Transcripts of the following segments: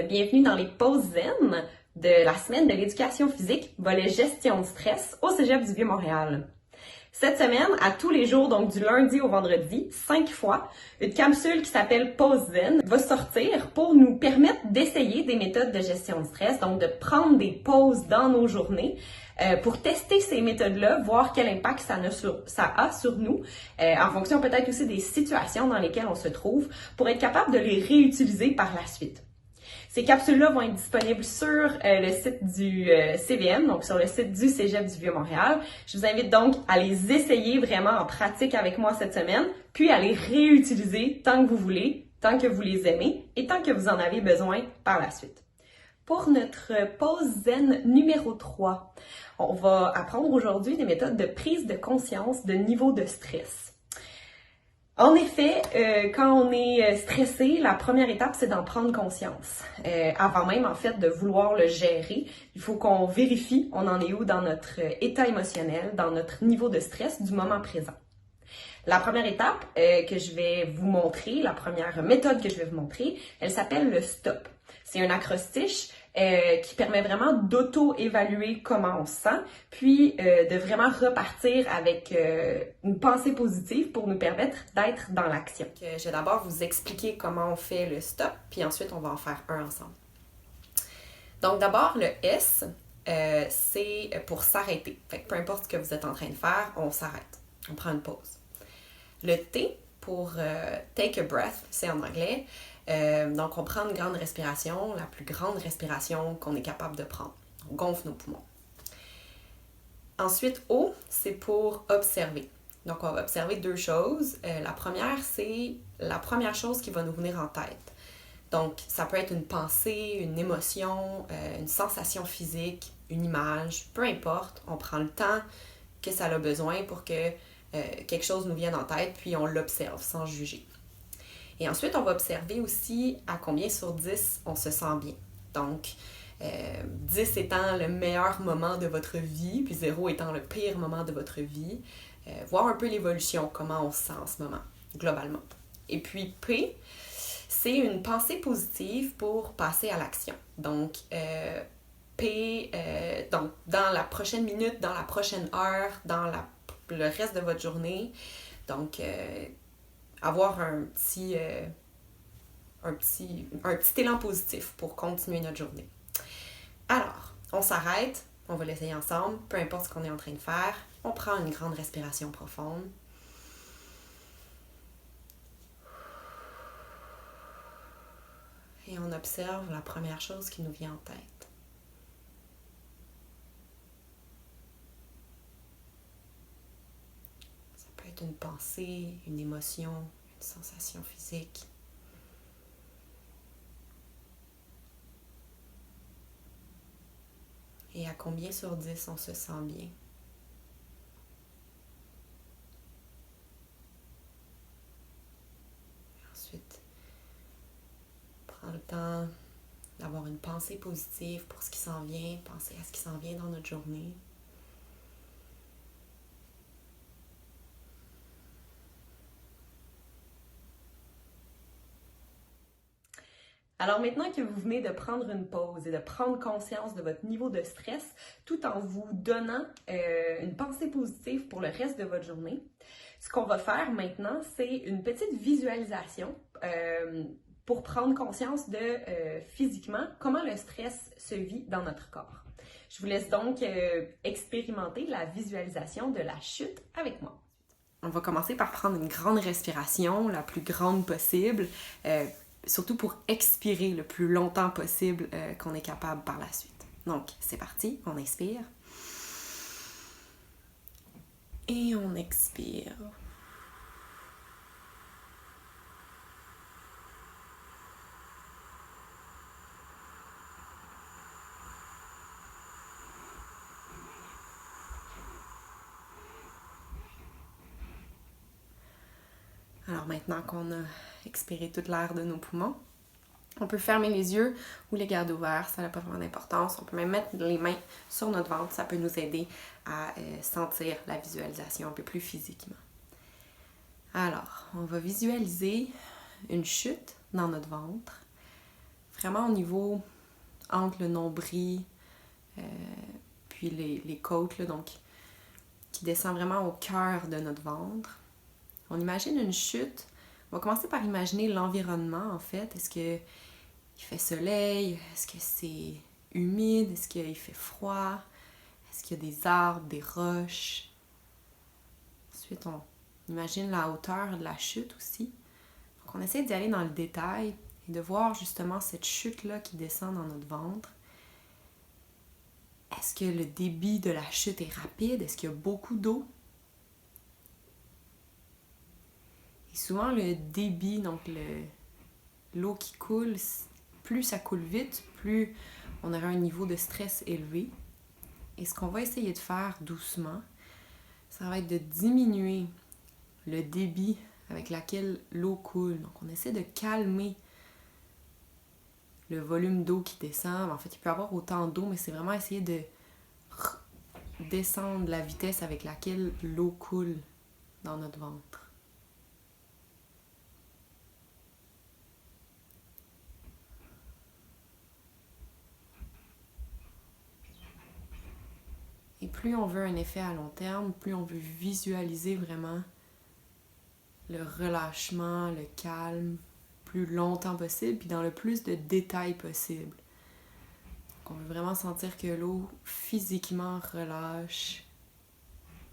Bienvenue dans les pauses zen de la semaine de l'éducation physique, volet gestion de stress au Cégep du Vieux-Montréal. Cette semaine, à tous les jours, donc du lundi au vendredi, 5 fois, une capsule qui s'appelle Pause Zen va sortir pour nous permettre d'essayer des méthodes de gestion de stress, donc de prendre des pauses dans nos journées pour tester ces méthodes-là, voir quel impact ça a sur nous, en fonction peut-être aussi des situations dans lesquelles on se trouve, pour être capable de les réutiliser par la suite. Ces capsules-là vont être disponibles sur le site du CVM, donc sur le site du Cégep du Vieux-Montréal. Je vous invite donc à les essayer vraiment en pratique avec moi cette semaine, puis à les réutiliser tant que vous voulez, tant que vous les aimez et tant que vous en avez besoin par la suite. Pour notre pause zen numéro 3, on va apprendre aujourd'hui des méthodes de prise de conscience de niveau de stress. En effet, quand on est stressé, la première étape, c'est d'en prendre conscience. Avant même, en fait, de vouloir le gérer, il faut qu'on vérifie on en est où dans notre état émotionnel, dans notre niveau de stress du moment présent. La première étape que je vais vous montrer, la première méthode que je vais vous montrer, elle s'appelle le STOP. C'est un acrostiche qui permet vraiment d'auto-évaluer comment on se sent, puis de vraiment repartir avec une pensée positive pour nous permettre d'être dans l'action. Je vais d'abord vous expliquer comment on fait le STOP, puis ensuite on va en faire un ensemble. Donc d'abord, le S, c'est pour s'arrêter. Fait que peu importe ce que vous êtes en train de faire, on s'arrête, on prend une pause. Le T pour take a breath, c'est en anglais. Donc, on prend une grande respiration, la plus grande respiration qu'on est capable de prendre. On gonfle nos poumons. Ensuite, O, c'est pour observer. Donc, on va observer deux choses. La première, c'est la première chose qui va nous venir en tête. Donc, ça peut être une pensée, une émotion, une sensation physique, une image, peu importe. On prend le temps que ça a besoin pour que quelque chose nous vienne en tête, puis on l'observe sans juger. Et ensuite, on va observer aussi à combien sur 10 on se sent bien. Donc, 10 étant le meilleur moment de votre vie, puis 0 étant le pire moment de votre vie. Voir un peu l'évolution, comment on se sent en ce moment, globalement. Et puis, P, c'est une pensée positive pour passer à l'action. Donc, P, donc dans la prochaine minute, dans la prochaine heure, dans le reste de votre journée. Donc, avoir un petit élan positif pour continuer notre journée. Alors, on s'arrête, on va l'essayer ensemble, peu importe ce qu'on est en train de faire. On prend une grande respiration profonde. Et on observe la première chose qui nous vient en tête. Une pensée, une émotion, une sensation physique. Et à combien sur 10 on se sent bien? Ensuite, prends le temps d'avoir une pensée positive pour ce qui s'en vient, penser à ce qui s'en vient dans notre journée. Alors maintenant que vous venez de prendre une pause et de prendre conscience de votre niveau de stress, tout en vous donnant une pensée positive pour le reste de votre journée, ce qu'on va faire maintenant, c'est une petite visualisation pour prendre conscience de physiquement comment le stress se vit dans notre corps. Je vous laisse donc expérimenter la visualisation de la chute avec moi. On va commencer par prendre une grande respiration, la plus grande possible, surtout pour expirer le plus longtemps possible qu'on est capable par la suite. Donc, c'est parti, on inspire. Et on expire. Alors maintenant qu'on a expiré toute l'air de nos poumons, on peut fermer les yeux ou les garder ouverts, ça n'a pas vraiment d'importance. On peut même mettre les mains sur notre ventre, ça peut nous aider à sentir la visualisation un peu plus physiquement. Alors, on va visualiser une chute dans notre ventre vraiment au niveau entre le nombril puis les côtes, là, donc qui descend vraiment au cœur de notre ventre. On imagine une chute. On va commencer par imaginer l'environnement, en fait. Est-ce qu'il fait soleil? Est-ce que c'est humide? Est-ce qu'il fait froid? Est-ce qu'il y a des arbres, des roches? Ensuite, on imagine la hauteur de la chute aussi. Donc, on essaie d'y aller dans le détail et de voir justement cette chute-là qui descend dans notre ventre. Est-ce que le débit de la chute est rapide? Est-ce qu'il y a beaucoup d'eau? Et souvent, le débit, donc l'eau qui coule, plus ça coule vite, plus on aura un niveau de stress élevé. Et ce qu'on va essayer de faire doucement, ça va être de diminuer le débit avec lequel l'eau coule. Donc, on essaie de calmer le volume d'eau qui descend. En fait, il peut y avoir autant d'eau, mais c'est vraiment essayer de descendre la vitesse avec laquelle l'eau coule dans notre ventre. Et plus on veut un effet à long terme, plus on veut visualiser vraiment le relâchement, le calme, plus longtemps possible, puis dans le plus de détails possible. Donc on veut vraiment sentir que l'eau physiquement relâche,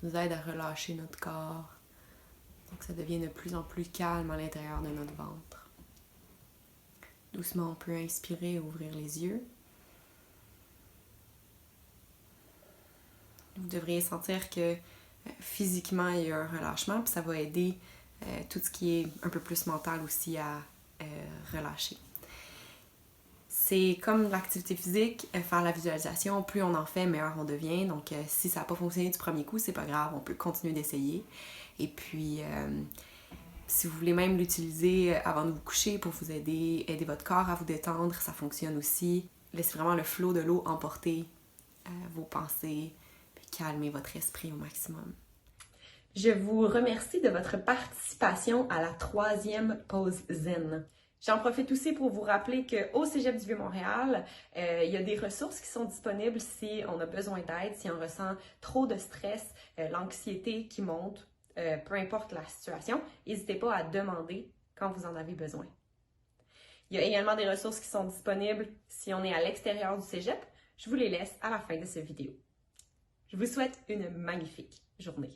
nous aide à relâcher notre corps. Donc ça devient de plus en plus calme à l'intérieur de notre ventre. Doucement, on peut inspirer et ouvrir les yeux. Vous devriez sentir que physiquement, il y a un relâchement, puis ça va aider tout ce qui est un peu plus mental aussi à relâcher. C'est comme l'activité physique, faire la visualisation, plus on en fait, meilleur on devient. Donc si ça n'a pas fonctionné du premier coup, c'est pas grave, on peut continuer d'essayer. Et puis, si vous voulez même l'utiliser avant de vous coucher pour vous aider votre corps à vous détendre, ça fonctionne aussi. Laissez vraiment le flot de l'eau emporter vos pensées, puis calmer votre esprit au maximum. Je vous remercie de votre participation à la 3e pause zen. J'en profite aussi pour vous rappeler qu'au Cégep du Vieux-Montréal, il y a des ressources qui sont disponibles si on a besoin d'aide, si on ressent trop de stress, l'anxiété qui monte, peu importe la situation. N'hésitez pas à demander quand vous en avez besoin. Il y a également des ressources qui sont disponibles si on est à l'extérieur du Cégep. Je vous les laisse à la fin de cette vidéo. Je vous souhaite une magnifique journée.